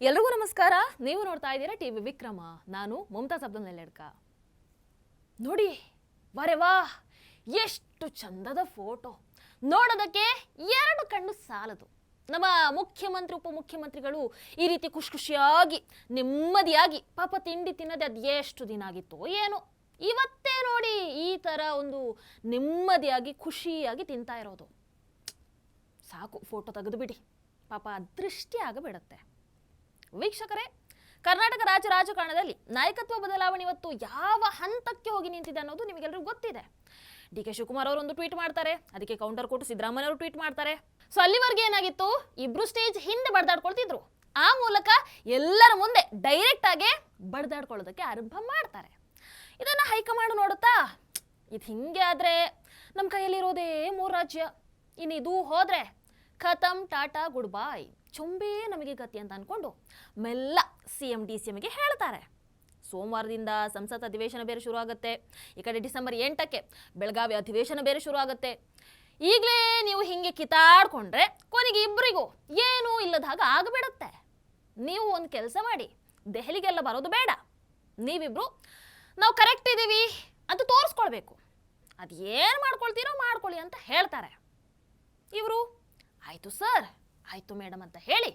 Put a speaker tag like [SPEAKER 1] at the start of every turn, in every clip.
[SPEAKER 1] ಎಲ್ರಿಗೂ ನಮಸ್ಕಾರ. ನೀವು ನೋಡ್ತಾ ಇದ್ದೀರಾ ಟಿವಿ ವಿಕ್ರಮ. ನಾನು ಮುಮ್ತಾಜ್ ಅಬ್ದುಲ್ ನೆಲ್ಲೆಡ್ಕ. ನೋಡಿ ವರೆ ವಾ, ಎಷ್ಟು ಚಂದದ ಫೋಟೋ. ನೋಡೋದಕ್ಕೆ ಎರಡು ಕಣ್ಣು ಸಾಲದು. ನಮ್ಮ ಮುಖ್ಯಮಂತ್ರಿ ಉಪಮುಖ್ಯಮಂತ್ರಿಗಳು ಈ ರೀತಿ ಖುಷಿಯಾಗಿ ನೆಮ್ಮದಿಯಾಗಿ ಪಾಪ ತಿಂಡಿ ತಿನ್ನದೆ ಅದು ಎಷ್ಟು ದಿನ ಆಗಿತ್ತು ಏನೋ, ಇವತ್ತೇ ನೋಡಿ ಈ ಥರ ಒಂದು ನೆಮ್ಮದಿಯಾಗಿ ಖುಷಿಯಾಗಿ ತಿಂತಾ ಇರೋದು. ಸಾಕು, ಫೋಟೋ ತೆಗೆದು ಬಿಡಿ, ಪಾಪ ದೃಷ್ಟಿ ಆಗಬಿಡುತ್ತೆ. ವೀಕ್ಷಕರೇ, ಕರ್ನಾಟಕ ರಾಜ್ಯ ರಾಜಕಾರಣದಲ್ಲಿ ನಾಯಕತ್ವ ಬದಲಾವಣೆ ಇವತ್ತು ಯಾವ ಹಂತಕ್ಕೆ ಹೋಗಿ ನಿಂತಿದೆ ಅನ್ನೋದು ನಿಮಗೆಲ್ಲರಿಗೂ ಗೊತ್ತಿದೆ. ಡಿ.ಕೆ. ಶಿವಕುಮಾರ್ ಅವರು ಒಂದು ಟ್ವೀಟ್ ಮಾಡ್ತಾರೆ, ಅದಕ್ಕೆ ಕೌಂಟರ್ ಕೊಟ್ಟು ಸಿದ್ದರಾಮಯ್ಯ ಅವರು ಟ್ವೀಟ್ ಮಾಡ್ತಾರೆ. ಸೊ ಅಲ್ಲಿವರೆಗೆ ಏನಾಗಿತ್ತು, ಇಬ್ರು ಸ್ಟೇಜ್ ಹಿಂದೆ ಬಡ್ದಾಡ್ಕೊಳ್ತಿದ್ರು. ಆ ಮೂಲಕ ಎಲ್ಲರ ಮುಂದೆ ಡೈರೆಕ್ಟ್ ಆಗಿ ಬಡ್ದಾಡ್ಕೊಳ್ಳೋದಕ್ಕೆ ಆರಂಭ ಮಾಡ್ತಾರೆ. ಇದನ್ನ ಹೈಕಮಾಂಡ್ ನೋಡುತ್ತಾ, ಇದು ಹಿಂಗೆ ಆದ್ರೆ ನಮ್ಮ ಕೈಯಲ್ಲಿರೋದೇ 3 ರಾಜ್ಯ, ಇನ್ನು ಇದು ಹೋದ್ರೆ ಖತಮ್, ಟಾಟಾ ಗುಡ್ ಬಾಯ್, ಚೊಂಬೆ ನಮಗೆ ಗತಿ ಅಂತ ಅನ್ಕೊಂಡು ಮೆಲ್ಲ CM DCMಗೆ ಹೇಳ್ತಾರೆ. ಸೋಮವಾರದಿಂದ ಸಂಸತ್ ಅಧಿವೇಶನ ಬೇರೆ ಶುರು ಆಗುತ್ತೆ. ಈ ಕಡೆ ಡಿಸೆಂಬರ್ 8ಕ್ಕೆ ಬೆಳಗಾವಿ ಅಧಿವೇಶನ ಬೇರೆ ಶುರು ಆಗುತ್ತೆ. ಈಗಲೇ ನೀವು ಹಿಂಗೆ ಕಿತಾಡ್ಕೊಂಡ್ರೆ ಕೊನೆಗೆ ಇಬ್ಬರಿಗೂ ಏನೂ ಇಲ್ಲದ ಹಾಗೆ ಆಗಬಿಡುತ್ತೆ. ನೀವು ಒಂದು ಕೆಲಸ ಮಾಡಿ, ದೆಹಲಿಗೆಲ್ಲ ಬರೋದು ಬೇಡ, ನೀವಿಬ್ರು ನಾವು ಕರೆಕ್ಟ್ ಇದ್ದೀವಿ ಅಂತ ತೋರಿಸ್ಕೊಳ್ಬೇಕು. ಅದು ಏನು ಮಾಡ್ಕೊಳ್ತೀರೋ ಮಾಡ್ಕೊಳ್ಳಿ ಅಂತ ಹೇಳ್ತಾರೆ. ಇವರು ಆಯಿತು ಸರ್, ಆಯಿತು ಮೇಡಮ್ ಅಂತ ಹೇಳಿ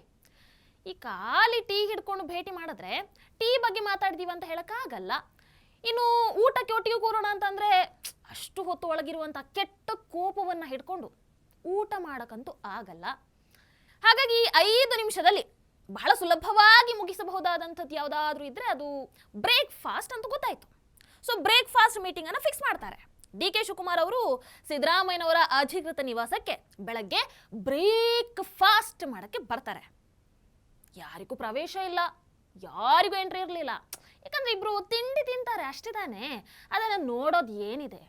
[SPEAKER 1] ಈ ಖಾಲಿ ಟೀ ಹಿಡ್ಕೊಂಡು ಭೇಟಿ ಮಾಡಿದ್ರೆ ಟೀ ಬಗ್ಗೆ ಮಾತಾಡ್ತೀವಿ ಅಂತ ಹೇಳೋಕ್ಕಾಗಲ್ಲ. ಇನ್ನು ಊಟಕ್ಕೆ ಒಟ್ಟಿಗೆ ಕೂರೋಣ ಅಂತಂದರೆ ಅಷ್ಟು ಹೊತ್ತು ಒಳಗಿರುವಂಥ ಕೆಟ್ಟ ಕೋಪವನ್ನು ಹಿಡ್ಕೊಂಡು ಊಟ ಮಾಡೋಕ್ಕಂತೂ ಆಗಲ್ಲ. ಹಾಗಾಗಿ 5 ನಿಮಿಷದಲ್ಲಿ ಬಹಳ ಸುಲಭವಾಗಿ ಮುಗಿಸಬಹುದಾದಂಥದ್ದು ಯಾವುದಾದ್ರೂ ಇದ್ದರೆ ಅದು ಬ್ರೇಕ್ಫಾಸ್ಟ್ ಅಂತ ಗೊತ್ತಾಯಿತು. ಸೊ ಬ್ರೇಕ್ಫಾಸ್ಟ್ ಮೀಟಿಂಗನ್ನು ಫಿಕ್ಸ್ ಮಾಡ್ತಾರೆ. ಡಿ.ಕೆ. ಶಿವಕುಮಾರ್ ಅವರು ಸಿದ್ದರಾಮಯ್ಯನವರ ಅಧಿಕೃತ ನಿವಾಸಕ್ಕೆ ಬೆಳಗ್ಗೆ ಬ್ರೇಕ್ಫಾಸ್ಟ್ ಮಾಡೋಕ್ಕೆ ಬರ್ತಾರೆ. ಯಾರಿಗೂ ಪ್ರವೇಶ ಇಲ್ಲ, ಯಾರಿಗೂ ಎಂಟ್ರಿ ಇರಲಿಲ್ಲ. ಯಾಕಂದ್ರೆ ಇಬ್ರು ತಿಂಡಿ ತಿಂತಾರೆ ಅಷ್ಟೇ ತಾನೇ, ಅದನ್ನು ನೋಡೋದು ಏನಿದೆ.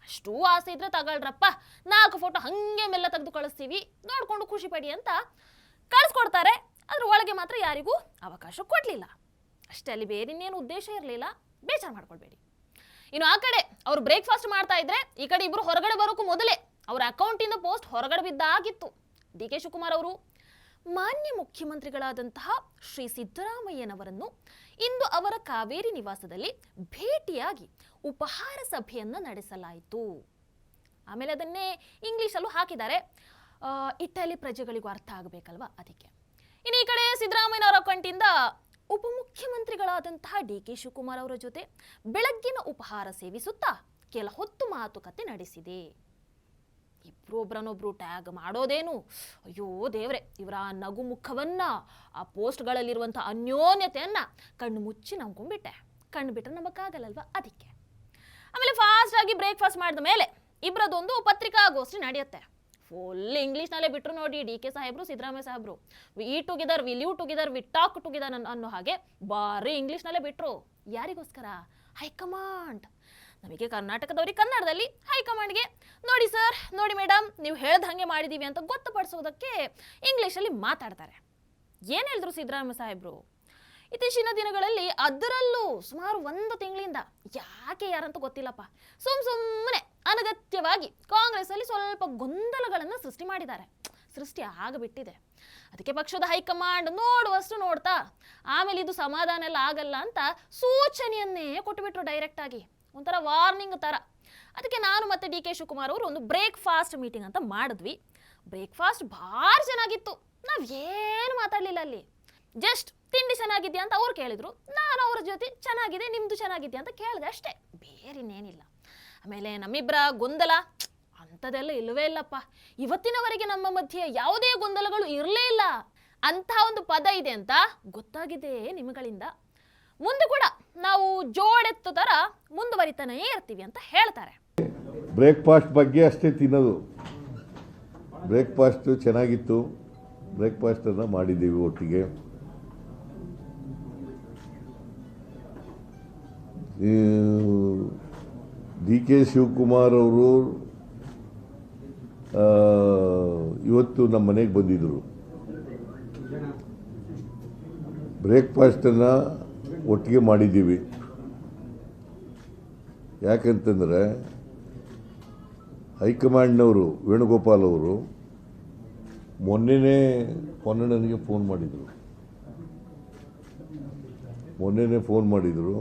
[SPEAKER 1] ಅಷ್ಟೂ ಆಸೆ ಇದ್ರೆ ತಗೊಳ್ರಪ್ಪ, 4 ಫೋಟೋ ಹಾಗೆ ಮೆಲ್ಲ ತೆಗೆದು ಕಳಿಸ್ತೀವಿ, ನೋಡ್ಕೊಂಡು ಖುಷಿ ಪಡಿ ಅಂತ ಕಳಿಸ್ಕೊಡ್ತಾರೆ. ಅದ್ರ ಒಳಗೆ ಮಾತ್ರ ಯಾರಿಗೂ ಅವಕಾಶ ಕೊಡಲಿಲ್ಲ ಅಷ್ಟೇ. ಅಲ್ಲಿ ಬೇರೆ ಇನ್ನೇನು ಉದ್ದೇಶ ಇರಲಿಲ್ಲ, ಬೇಜಾರು ಮಾಡ್ಕೊಳ್ಬೇಡಿ. ಇನ್ನು ಆ ಕಡೆ ಅವರು ಬ್ರೇಕ್ಫಾಸ್ಟ್ ಮಾಡ್ತಾ ಇದ್ರೆ ಈ ಕಡೆ ಇಬ್ರು ಹೊರಗಡೆ ಬರೋಕ್ಕೂ ಮೊದಲೇ ಅವರ ಅಕೌಂಟಿಂದ ಪೋಸ್ಟ್ ಹೊರಗಡೆ ಬಿದ್ದಾಗಿತ್ತು. ಡಿ.ಕೆ. ಶಿವಕುಮಾರ್ ಅವರು ಮಾನ್ಯ ಮುಖ್ಯಮಂತ್ರಿಗಳಾದಂತಹ ಶ್ರೀ ಸಿದ್ದರಾಮಯ್ಯನವರನ್ನು ಇಂದು ಅವರ ಕಾವೇರಿ ನಿವಾಸದಲ್ಲಿ ಭೇಟಿಯಾಗಿ ಉಪಹಾರ ಸಭೆಯನ್ನು ನಡೆಸಲಾಯಿತು. ಆಮೇಲೆ ಅದನ್ನೇ ಇಂಗ್ಲಿಷಲ್ಲೂ ಹಾಕಿದ್ದಾರೆ, ಇಟಲಿ ಪ್ರಜೆಗಳಿಗೂ ಅರ್ಥ ಆಗಬೇಕಲ್ವಾ, ಅದಕ್ಕೆ. ಇನ್ನು ಈ ಕಡೆ ಸಿದ್ದರಾಮಯ್ಯನವರ ಅಕೌಂಟಿಂದ ಉಪಮುಖ್ಯಮಂತ್ರಿಗಳಾದಂತಹ ಡಿ.ಕೆ. ಶಿವಕುಮಾರ್ ಅವರ ಜೊತೆ ಬೆಳಗ್ಗಿನ ಉಪಹಾರ ಸೇವಿಸುತ್ತಾ ಕೆಲ ಹೊತ್ತು ಮಾತುಕತೆ ನಡೆಸಿದೆ. ಇಬ್ರು ಒಬ್ರನ್ನೊಬ್ರು ಟ್ಯಾಗ್ ಮಾಡೋದೇನು, ಅಯ್ಯೋ ದೇವ್ರೆ, ಇವರ ನಗು ಮುಖವನ್ನ, ಆ ಪೋಸ್ಟ್ಗಳಲ್ಲಿರುವಂಥ ಅನ್ಯೋನ್ಯತೆಯನ್ನ ಕಣ್ಣು ಮುಚ್ಚಿ ನಂಬ್ಕೊಂಡ್ಬಿಟ್ಟೆ. ಕಣ್ಣು ಬಿಟ್ಟರೆ ನಮಗಾಗಲ್ಲಲ್ವಾ, ಅದಕ್ಕೆ. ಆಮೇಲೆ ಫಾಸ್ಟ್ ಆಗಿ ಬ್ರೇಕ್ಫಾಸ್ಟ್ ಮಾಡಿದ ಮೇಲೆ ಇಬ್ಬರದೊಂದು ಪತ್ರಿಕಾಗೋಷ್ಠಿ ನಡೆಯುತ್ತೆ. ಫುಲ್ ಇಂಗ್ಲೀಷ್ನಲ್ಲೇ ಬಿಟ್ಟರು ನೋಡಿ ಡಿ.ಕೆ. ಸಾಹೇಬ್ರು, ಸಿದ್ದರಾಮಯ್ಯ ಸಾಹೇಬ್ರು. We eat together, we live together, we talk together ಅನ್ನೋ ಹಾಗೆ ಬಾರಿ ಇಂಗ್ಲೀಷ್ನಲ್ಲೇ ಬಿಟ್ಟರು. ಯಾರಿಗೋಸ್ಕರ? ಹೈಕಮಾಂಡ್. ನಮಗೆ ಕರ್ನಾಟಕದವ್ರಿಗೆ ಕನ್ನಡದಲ್ಲಿ, ಹೈಕಮಾಂಡ್ಗೆ ನೋಡಿ ಸರ್, ನೋಡಿ ಮೇಡಮ್, ನೀವು ಹೇಳ್ದ ಹಾಗೆ ಮಾಡಿದ್ದೀವಿ ಅಂತ ಗೊತ್ತುಪಡಿಸೋದಕ್ಕೆ ಇಂಗ್ಲೀಷಲ್ಲಿ ಮಾತಾಡ್ತಾರೆ. ಏನು ಹೇಳಿದ್ರು ಸಿದ್ದರಾಮಯ್ಯ ಸಾಹೇಬ್ರು? ಇತ್ತೀಚಿನ ದಿನಗಳಲ್ಲಿ ಅದರಲ್ಲೂ ಸುಮಾರು 1 ತಿಂಗಳಿಂದ ಯಾಕೆ ಯಾರಂತ ಗೊತ್ತಿಲ್ಲಪ್ಪ, ಸುಮ್ಮನೆ ಅನಗತ್ಯವಾಗಿ ಕಾಂಗ್ರೆಸ್ಸಲ್ಲಿ ಸ್ವಲ್ಪ ಗೊಂದಲಗಳನ್ನು ಸೃಷ್ಟಿ ಮಾಡಿದ್ದಾರೆ. ಸೃಷ್ಟಿ ಆಗಬಿಟ್ಟಿದೆ. ಅದಕ್ಕೆ ಪಕ್ಷದ ಹೈಕಮಾಂಡ್ ನೋಡುವಷ್ಟು ನೋಡ್ತಾ ಆಮೇಲೆ ಇದು ಸಮಾಧಾನ ಎಲ್ಲ ಆಗಲ್ಲ ಅಂತ ಸೂಚನೆಯನ್ನೇ ಕೊಟ್ಟುಬಿಟ್ರು ಡೈರೆಕ್ಟ್ ಆಗಿ, ಒಂಥರ ವಾರ್ನಿಂಗ್ ಥರ. ಅದಕ್ಕೆ ನಾನು ಮತ್ತು ಡಿ.ಕೆ. ಶಿವಕುಮಾರ್ ಅವರು ಒಂದು ಬ್ರೇಕ್ಫಾಸ್ಟ್ ಮೀಟಿಂಗ್ ಅಂತ ಮಾಡಿದ್ವಿ. ಬ್ರೇಕ್ಫಾಸ್ಟ್ ಭಾರಿ ಚೆನ್ನಾಗಿತ್ತು. ನಾವೇನು ಮಾತಾಡಲಿಲ್ಲ ಅಲ್ಲಿ, ಜಸ್ಟ್ ತಿಂಡಿ ಚೆನ್ನಾಗಿದೆಯಾ ಅಂತ ಅವ್ರು ಕೇಳಿದ್ರು, ನಾನು ಅವ್ರ ಜೊತೆ ಚೆನ್ನಾಗಿದೆ, ನಿಮ್ಮದು ಚೆನ್ನಾಗಿದೆಯಾ ಅಂತ ಕೇಳಿದೆ ಅಷ್ಟೇ, ಬೇರೆ ಇನ್ನೇನಿಲ್ಲ. ಆಮೇಲೆ ನಮ್ಮಿಬ್ಬರ ಗೊಂದಲ ಅಂಥದ್ದೆಲ್ಲ ಇಲ್ಲವೇ ಇಲ್ಲಪ್ಪ. ಇವತ್ತಿನವರೆಗೆ ನಮ್ಮ ಮಧ್ಯೆ ಯಾವುದೇ ಗೊಂದಲಗಳು ಇರಲೇ ಇಲ್ಲ. ಅಂತಹ ಒಂದು ಪದ ಇದೆ ಅಂತ ಗೊತ್ತಾಗಿದೆ ನಿಮ್ಮಗಳಿಂದ. ಮುಂದೆ ಕೂಡ ನಾವು ಜೋಡೆತ್ತು ಥರ ಮುಂದುವರಿತಾನೇ ಇರ್ತೀವಿ ಅಂತ ಹೇಳ್ತಾರೆ.
[SPEAKER 2] ಬ್ರೇಕ್ಫಾಸ್ಟ್ ಬಗ್ಗೆ ಅಷ್ಟೇ ತಿನ್ನೋದು. ಬ್ರೇಕ್ಫಾಸ್ಟ್ ಚೆನ್ನಾಗಿತ್ತು, ಬ್ರೇಕ್ಫಾಸ್ಟನ್ನು ಮಾಡಿದ್ದೀವಿ ಒಟ್ಟಿಗೆ. ಡಿ.ಕೆ. ಶಿವಕುಮಾರ್ ಅವರು ಇವತ್ತು ನಮ್ಮ ಮನೆಗೆ ಬಂದಿದ್ದರು. ಬ್ರೇಕ್ಫಾಸ್ಟನ್ನು ಒಟ್ಟಿಗೆ ಮಾಡಿದ್ದೀವಿ. ಯಾಕಂತಂದರೆ ಹೈಕಮಾಂಡ್ನವರು ವೇಣುಗೋಪಾಲ್ ಅವರು ಮೊನ್ನೆನೇ ಪೊನ್ನಣ್ಣನಿಗೆ ಫೋನ್ ಮಾಡಿದರು. ಮೊನ್ನೆನೇ ಫೋನ್ ಮಾಡಿದರು.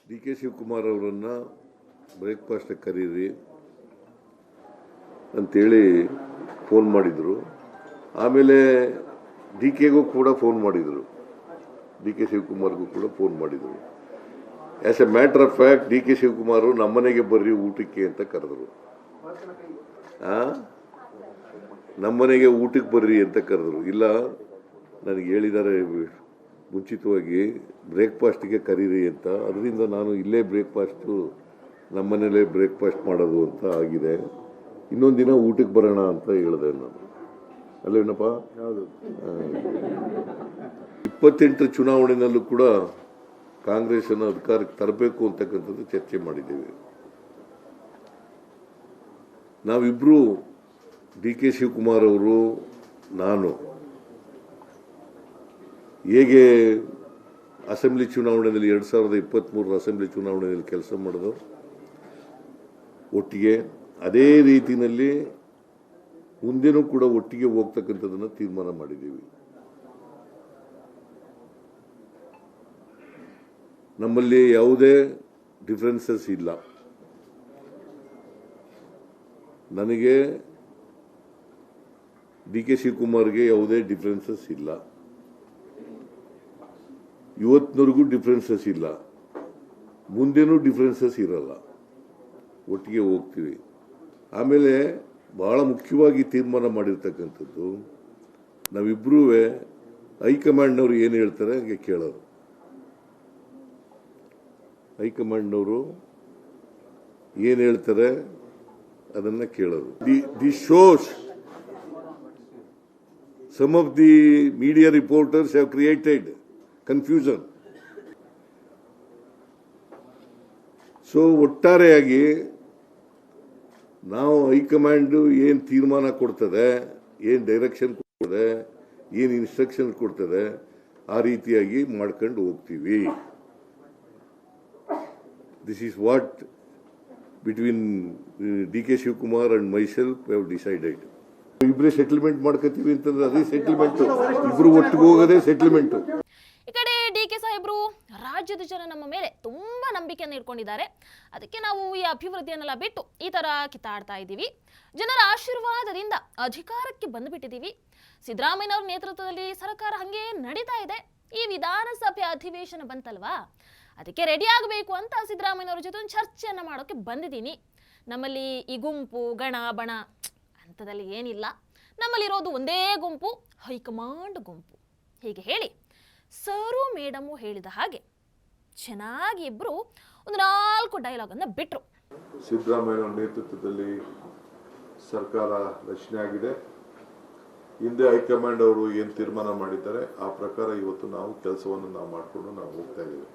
[SPEAKER 2] ಡಿ ಕೆ ಶಿವಕುಮಾರ್ ಅವರನ್ನು ಬ್ರೇಕ್ಫಾಸ್ಟಿಗೆ ಕರೀರಿ ಅಂಥೇಳಿ ಫೋನ್ ಮಾಡಿದರು. ಆಮೇಲೆ ಡಿ ಕೆಗೂ ಕೂಡ ಫೋನ್ ಮಾಡಿದರು, ಡಿ ಕೆ ಶಿವಕುಮಾರ್ಗೂ ಕೂಡ ಫೋನ್ ಮಾಡಿದರು. As A matter of fact D K Shivakumar ನಮ್ಮನೆಗೆ ಬರ್ರಿ ಊಟಕ್ಕೆ ಅಂತ ಕರೆದರು. ನಮ್ಮನೆಗೆ ಊಟಕ್ಕೆ ಬರ್ರಿ ಅಂತ ಕರೆದರು. ಇಲ್ಲ, ನನಗೆ ಹೇಳಿದ್ದಾರೆ ಮುಂಚಿತವಾಗಿ ಬ್ರೇಕ್ಫಾಸ್ಟಿಗೆ ಕರೀರಿ ಅಂತ. ಅದರಿಂದ ನಾನು ಇಲ್ಲೇ ಬ್ರೇಕ್ಫಾಸ್ಟು ನಮ್ಮನೇಲೇ ಬ್ರೇಕ್ಫಾಸ್ಟ್ ಮಾಡೋದು ಅಂತ ಆಗಿದೆ. ಇನ್ನೊಂದು ದಿನ ಊಟಕ್ಕೆ ಬರೋಣ ಅಂತ ಹೇಳಿದೆ ನಾನು. ಅಲ್ಲೇನಪ್ಪ? 28 ಚುನಾವಣೆಯಲ್ಲೂ ಕೂಡ ಕಾಂಗ್ರೆಸ್ಸನ್ನು ಅಧಿಕಾರಕ್ಕೆ ತರಬೇಕು ಅಂತಕ್ಕಂಥದ್ದು ಚರ್ಚೆ ಮಾಡಿದ್ದೇವೆ. ನಾವಿಬ್ಬರು, ಡಿ ಕೆ ಶಿವಕುಮಾರ್ ಅವರು, ನಾನು, ಹೇಗೆ ಅಸೆಂಬ್ಲಿ ಚುನಾವಣೆಯಲ್ಲಿ 2023 ಅಸೆಂಬ್ಲಿ ಚುನಾವಣೆಯಲ್ಲಿ ಕೆಲಸ ಮಾಡೋದು ಒಟ್ಟಿಗೆ, ಅದೇ ರೀತಿಯಲ್ಲಿ ಮುಂದೆನೂ ಕೂಡ ಒಟ್ಟಿಗೆ ಹೋಗ್ತಕ್ಕಂಥದ್ದನ್ನು ತೀರ್ಮಾನ ಮಾಡಿದ್ದೀವಿ. ನಮ್ಮಲ್ಲಿ ಯಾವುದೇ ಡಿಫರೆನ್ಸಸ್ ಇಲ್ಲ. ನನಗೆ ಡಿ ಕೆ ಶಿವಕುಮಾರ್ಗೆ ಯಾವುದೇ ಡಿಫರೆನ್ಸಸ್ ಇಲ್ಲ. ಇವತ್ತಿನವರೆಗೂ ಡಿಫರೆನ್ಸಸ್ ಇಲ್ಲ, ಮುಂದೇನೂ ಡಿಫರೆನ್ಸಸ್ ಇರಲ್ಲ. ಒಟ್ಟಿಗೆ ಹೋಗ್ತೀವಿ. ಆಮೇಲೆ ಬಹಳ ಮುಖ್ಯವಾಗಿ ತೀರ್ಮಾನ ಮಾಡಿರ್ತಕ್ಕಂಥದ್ದು, ನಾವಿಬ್ಬರೂ ಹೈಕಮಾಂಡ್ನವರು ಏನು ಹೇಳ್ತಾರೆ ಹಾಗೆ ಕೇಳೋದು. ಹೈಕಮಾಂಡ್ನವರು ಏನು ಹೇಳ್ತಾರೆ ಅದನ್ನು ಕೇಳೋದು. The shows some of the media reporters have created confusion. So ಒಟ್ಟಾರೆಯಾಗಿ ನಾವು ಹೈಕಮಾಂಡ್ ಏನು ತೀರ್ಮಾನ ಕೊಡ್ತದೆ, ಏನು ಡೈರೆಕ್ಷನ್ ಕೊಡ್ತದೆ, ಏನು ಇನ್ಸ್ಟ್ರಕ್ಷನ್ ಕೊಡ್ತದೆ, ಆ ರೀತಿಯಾಗಿ ಮಾಡ್ಕೊಂಡು ಹೋಗ್ತೀವಿ. This is what between D K Shivakumar and myself have decided. ಇಬ್ಬರೇ ಸೆಟಲ್ಮೆಂಟ್ ಮಾಡ್ಕೋತೀವಿ ಅಂತಂದ್ರೆ ಅದೇ ಸೆಟಲ್ಮೆಂಟ್, ಇಬ್ರು ಒಟ್ಟಿಗೆ ಹೋಗೋದೇ ಸೆಟಲ್ಮೆಂಟ್.
[SPEAKER 1] ಈ ಕಡೆ ಡಿ ಕೆ ಸಾಹೇಬ್ರು ರಾಜ್ಯದ ಜನ ನಮ್ಮ ಮೇಲೆ ತುಂಬಾ ನಂಬಿಕೆಯನ್ನು ಇಟ್ಕೊಂಡಿದ್ದಾರೆ, ಅದಕ್ಕೆ ನಾವು ಈ ಅಭಿವೃದ್ಧಿಯನ್ನೆಲ್ಲ ಬಿಟ್ಟು ಈ ತರ ಕಿತ್ತಾಡ್ತಾ ಇದ್ದೀವಿ, ಜನರ ಆಶೀರ್ವಾದದಿಂದ ಅಧಿಕಾರಕ್ಕೆ ಬಂದುಬಿಟ್ಟಿದ್ದೀವಿ, ಸಿದ್ದರಾಮಯ್ಯನವರ ನೇತೃತ್ವದಲ್ಲಿ ಸರ್ಕಾರ ಹಂಗೆ ನಡೀತಾ ಇದೆ, ಈ ವಿಧಾನಸಭೆ ಅಧಿವೇಶನ ಬಂತಲ್ವಾ, ಅದಕ್ಕೆ ರೆಡಿ ಆಗಬೇಕು ಅಂತ ಸಿದ್ದರಾಮಯ್ಯನವರ ಜೊತೆ ಒಂದು ಚರ್ಚೆಯನ್ನ ಮಾಡೋಕೆ ಬಂದಿದ್ದೀನಿ. ನಮ್ಮಲ್ಲಿ ಈ ಗುಂಪು ಗಣ ಬಣ ಅಂಥದ್ದಲ್ಲಿ ಏನಿಲ್ಲ, ನಮ್ಮಲ್ಲಿರೋದು ಒಂದೇ ಗುಂಪು, ಹೈಕಮಾಂಡ್ ಗುಂಪು. ಹೀಗೆ ಹೇಳಿ ಸರು ಮೇಡಮು ಹೇಳಿದ ಹಾಗೆ ಚೆನ್ನಾಗಿ ಇಬ್ಬರು ಒಂದು 4 ಡೈಲಾಗನ್ನು ಬಿಟ್ಟರು.
[SPEAKER 3] ಸಿದ್ದರಾಮಯ್ಯ ನೇತೃತ್ವದಲ್ಲಿ ಸರ್ಕಾರ ರಚನೆ ಆಗಿದೆ. ಹಿಂದೆ ಹೈಕಮಾಂಡ್ ಅವರು ಏನು ತೀರ್ಮಾನ ಮಾಡಿದ್ದಾರೆ ಆ ಪ್ರಕಾರ ಇವತ್ತು ನಾವು ಕೆಲಸವನ್ನು ಮಾಡಿಕೊಂಡು ನಾವು ಹೋಗ್ತಾ ಇದ್ದೀವಿ.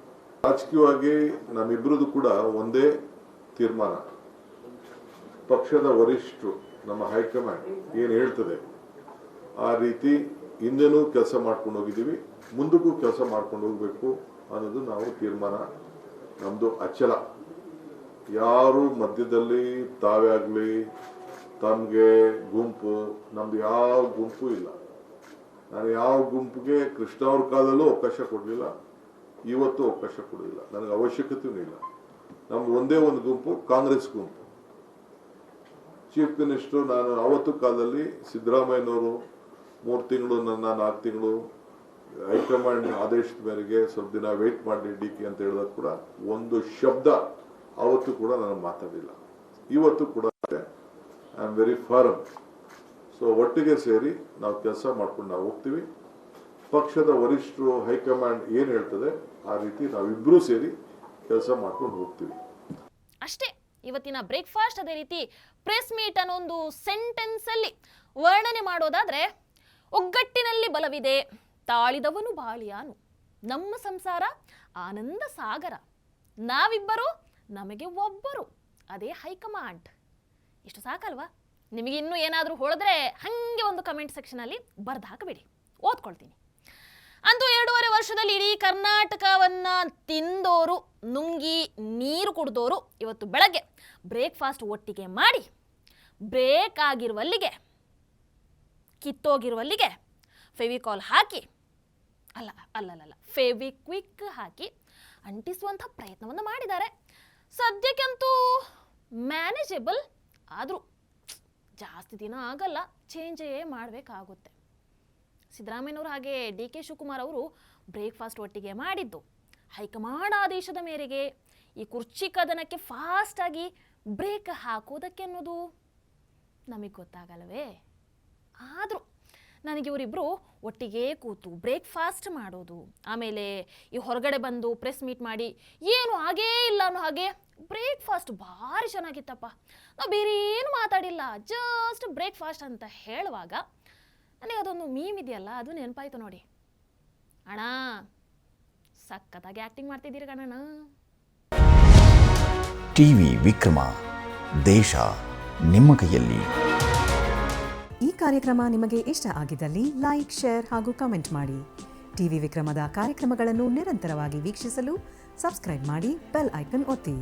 [SPEAKER 3] ರಾಜಕೀಯವಾಗಿ ನಮ್ಮಿಬ್ಬರದು ಕೂಡ ಒಂದೇ ತೀರ್ಮಾನ. ಪಕ್ಷದ ವರಿಷ್ಠರು, ನಮ್ಮ ಹೈಕಮಾಂಡ್ ಏನು ಹೇಳ್ತದೆ ಆ ರೀತಿ ಹಿಂದೆನೂ ಕೆಲಸ ಮಾಡ್ಕೊಂಡು ಹೋಗಿದ್ದೀವಿ, ಮುಂದಕ್ಕೂ ಕೆಲಸ ಮಾಡ್ಕೊಂಡು ಹೋಗಬೇಕು ಅನ್ನೋದು ನಾವು ತೀರ್ಮಾನ. ನಮ್ಮದು ಅಚಲ. ಯಾರು ಮಧ್ಯದಲ್ಲಿ ತಾವೇ ಆಗಲಿ ತಮಗೆ ಗುಂಪು, ನಮ್ದು ಯಾವ ಗುಂಪು ಇಲ್ಲ. ನಾನು ಯಾವ ಗುಂಪಿಗೆ ಕೃಷ್ಣ ಅವ್ರ ಕಾಲದಲ್ಲೂ ಅವಕಾಶ ಕೊಡಲಿಲ್ಲ, ಇವತ್ತು ಅವಕಾಶ ಕೊಡಲಿಲ್ಲ, ನನಗೆ ಅವಶ್ಯಕತೆಯೂ ಇಲ್ಲ. ನಮ್ದು ಒಂದೇ ಒಂದು ಗುಂಪು, ಕಾಂಗ್ರೆಸ್ ಗುಂಪು. ಚೀಫ್ ಮಿನಿಸ್ಟರ್ ನಾನು ಅವತ್ತು ಕಾಲದಲ್ಲಿ ಸಿದ್ದರಾಮಯ್ಯನವರು 3 ತಿಂಗಳು ನನ್ನ 4 ತಿಂಗಳು ಹೈಕಮಾಂಡ್ ಆದೇಶದ ಮೇರೆಗೆ ಸ್ವಲ್ಪ ದಿನ ವೇಟ್ ಮಾಡಿ ಡಿ ಕೆ ಅಂತ ಹೇಳಿದಾಗ ಕೂಡ ಒಂದು ಶಬ್ದ ಅವತ್ತು ಕೂಡ ನಾನು ಮಾತಾಡಲಿಲ್ಲ. ಇವತ್ತು ಕೂಡ I am very firm. So ಒಟ್ಟಿಗೆ ಸೇರಿ ನಾವು ಕೆಲಸ ಮಾಡ್ಕೊಂಡು ನಾವು ಹೋಗ್ತೀವಿ. ಪಕ್ಷದ ವರಿಷ್ಠರು ಹೈಕಮಾಂಡ್ ಏನು ಹೇಳ್ತದೆ ಆ ರೀತಿ ನಾವಿಬ್ಬರೂ ಸೇರಿ ಕೆಲಸ ಮಾಡ್ಕೊಂಡು ಹೋಗ್ತೀವಿ
[SPEAKER 1] ಅಷ್ಟೇ. ಇವತ್ತಿನ ಬ್ರೇಕ್ಫಾಸ್ಟ್ ಅದೇ ರೀತಿ ಪ್ರೆಸ್ ಮೀಟ್ ಅನ್ನೋ ಒಂದು ಸೆಂಟೆನ್ಸ್ ಅಲ್ಲಿ ವರ್ಣನೆ ಮಾಡೋದಾದ್ರೆ, ಒಗ್ಗಟ್ಟಿನಲ್ಲಿ ಬಲವಿದೆ, ತಾಳಿದವನು ಬಾಳಿಯಾನು, ನಮ್ಮ ಸಂಸಾರ ಆನಂದ ಸಾಗರ, ನಾವಿಬ್ಬರು ನಮಗೆ ಒಬ್ಬರು, ಅದೇ ಹೈಕಮಾಂಡ್. ಇಷ್ಟು ಸಾಕಲ್ವಾ? ನಿಮಗೆ ಇನ್ನೂ ಏನಾದರೂ ಹೊಳೆದ್ರೆ ಹಾಗೆ ಒಂದು ಕಮೆಂಟ್ ಸೆಕ್ಷನಲ್ಲಿ ಬರ್ದು ಹಾಕಬೇಡಿ, ಓದ್ಕೊಳ್ತೀನಿ. ಅಂತೂ 2.5 ವರ್ಷದಲ್ಲಿ ಇಡೀ ಕರ್ನಾಟಕವನ್ನ ತಿಂದೋರು, ನುಂಗಿ ನೀರು ಕುಡಿದೋರು ಇವತ್ತು ಬೆಳಗ್ಗೆ ಬ್ರೇಕ್ಫಾಸ್ಟ್ ಒಟ್ಟಿಗೆ ಮಾಡಿ ಬ್ರೇಕ್ ಆಗಿರುವಲ್ಲಿಗೆ, ಕಿತ್ತೋಗಿರುವಲ್ಲಿಗೆ ಫೆವಿಕಾಲ್ ಹಾಕಿ ಅಲ್ಲಲ್ಲ ಫೆವಿಕ್ವಿಕ್ ಹಾಕಿ ಅಂಟಿಸುವಂಥ ಪ್ರಯತ್ನವನ್ನು ಮಾಡಿದ್ದಾರೆ. ಸದ್ಯಕ್ಕಂತೂ ಮ್ಯಾನೇಜಬಲ್, ಆದರೂ ಜಾಸ್ತಿ ದಿನ ಆಗಲ್ಲ, ಚೇಂಜೇ ಮಾಡಬೇಕಾಗುತ್ತೆ. ಸಿದ್ದರಾಮಯ್ಯನವರು ಹಾಗೆ DK ಶಿವಕುಮಾರ್ ಅವರು ಬ್ರೇಕ್ಫಾಸ್ಟ್ ಒಟ್ಟಿಗೆ ಮಾಡಿದ್ದು ಹೈಕಮಾಂಡ್ ಆದೇಶದ ಮೇರೆಗೆ ಈ ಕುರ್ಚಿ ಕದನಕ್ಕೆ ಫಾಸ್ಟಾಗಿ ಬ್ರೇಕ್ ಹಾಕೋದಕ್ಕೆ ಅನ್ನೋದು ನಮಗೆ ಗೊತ್ತಾಗಲ್ಲವೇ? ಆದರೂ ನನಗೆ ಇವರಿಬ್ಬರು ಒಟ್ಟಿಗೆ ಕೂತು ಬ್ರೇಕ್ಫಾಸ್ಟ್ ಮಾಡೋದು, ಆಮೇಲೆ ಈ ಹೊರಗಡೆ ಬಂದು ಪ್ರೆಸ್ ಮೀಟ್ ಮಾಡಿ ಏನು ಹಾಗೇ ಇಲ್ಲ ಅನ್ನೋ ಹಾಗೆ ಬ್ರೇಕ್ಫಾಸ್ಟ್ ಭಾರಿ ಚೆನ್ನಾಗಿತ್ತಪ್ಪ. ನಾವು ಬೇರೆ ಏನು ಮಾತಾಡಿಲ್ಲ, ಜಸ್ಟ್ ಬ್ರೇಕ್ಫಾಸ್ಟ್ ಅಂತ ಹೇಳುವಾಗ ನನಗೆ ಅದೊಂದು ಮೀಮ್ ಇದೆಯಲ್ಲ, ಅದು ನೆನಪಾಯ್ತು ನೋಡಿ. ಅಣ್ಣ ಸಖತ್ತಾಗಿ ಆ್ಯಕ್ಟಿಂಗ್ ಮಾಡ್ತಿದ್ದೀರಿ ಕಣಣ್ಣ.
[SPEAKER 4] ಟಿವಿ ವಿಕ್ರಮ, ದೇಶ ನಿಮ್ಮ ಕೈಯಲ್ಲಿ.
[SPEAKER 5] ಈ ಕಾರ್ಯಕ್ರಮ ನಿಮಗೆ ಇಷ್ಟ ಆಗಿದ್ದಲ್ಲಿ ಲೈಕ್, ಶೇರ್ ಹಾಗೂ ಕಮೆಂಟ್ ಮಾಡಿ. ಟಿವಿ ವಿಕ್ರಮದ ಕಾರ್ಯಕ್ರಮಗಳನ್ನು ನಿರಂತರವಾಗಿ ವೀಕ್ಷಿಸಲು ಸಬ್ಸ್ಕ್ರೈಬ್ ಮಾಡಿ, ಬೆಲ್ ಐಕನ್ ಒತ್ತಿ.